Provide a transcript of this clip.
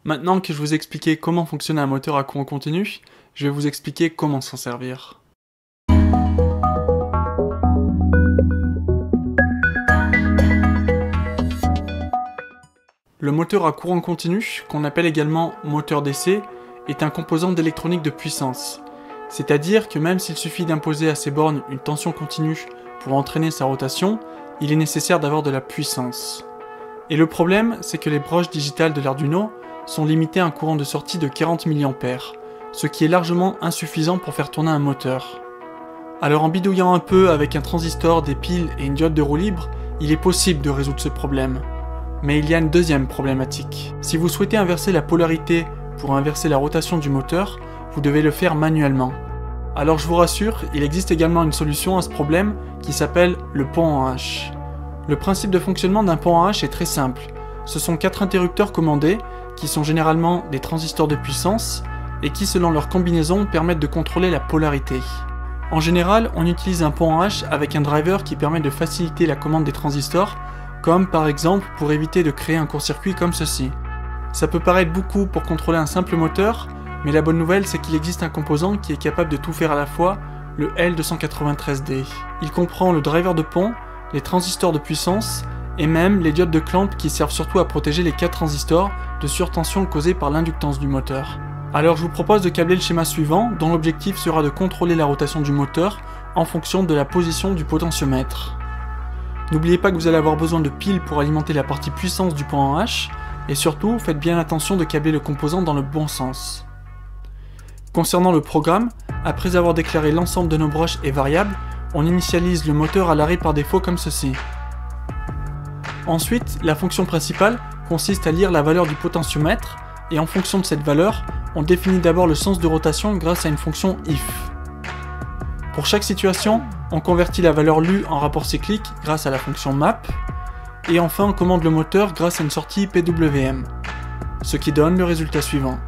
Maintenant que je vous ai expliqué comment fonctionne un moteur à courant continu, je vais vous expliquer comment s'en servir. Le moteur à courant continu, qu'on appelle également moteur d'essai, est un composant d'électronique de puissance. C'est-à-dire que même s'il suffit d'imposer à ces bornes une tension continue pour entraîner sa rotation, il est nécessaire d'avoir de la puissance. Et le problème, c'est que les broches digitales de l'Arduino sont limitées à un courant de sortie de 40 mA, ce qui est largement insuffisant pour faire tourner un moteur. Alors en bidouillant un peu avec un transistor, des piles et une diode de roue libre, il est possible de résoudre ce problème. Mais il y a une deuxième problématique. Si vous souhaitez inverser la polarité pour inverser la rotation du moteur, vous devez le faire manuellement. Alors je vous rassure, il existe également une solution à ce problème qui s'appelle le pont en H. Le principe de fonctionnement d'un pont en H est très simple. Ce sont 4 interrupteurs commandés qui sont généralement des transistors de puissance et qui selon leur combinaison permettent de contrôler la polarité. En général, on utilise un pont en H avec un driver qui permet de faciliter la commande des transistors, comme par exemple pour éviter de créer un court-circuit comme ceci. Ça peut paraître beaucoup pour contrôler un simple moteur, mais la bonne nouvelle c'est qu'il existe un composant qui est capable de tout faire à la fois, le L293D. Il comprend le driver de pont, les transistors de puissance, et même les diodes de clamp qui servent surtout à protéger les 4 transistors de surtension causée par l'inductance du moteur. Alors je vous propose de câbler le schéma suivant, dont l'objectif sera de contrôler la rotation du moteur en fonction de la position du potentiomètre. N'oubliez pas que vous allez avoir besoin de piles pour alimenter la partie puissance du pont en H, et surtout faites bien attention de câbler le composant dans le bon sens. Concernant le programme, après avoir déclaré l'ensemble de nos broches et variables, on initialise le moteur à l'arrêt par défaut comme ceci. Ensuite, la fonction principale consiste à lire la valeur du potentiomètre, et en fonction de cette valeur, on définit d'abord le sens de rotation grâce à une fonction if. Pour chaque situation, on convertit la valeur lue en rapport cyclique grâce à la fonction map, et enfin on commande le moteur grâce à une sortie PWM, ce qui donne le résultat suivant.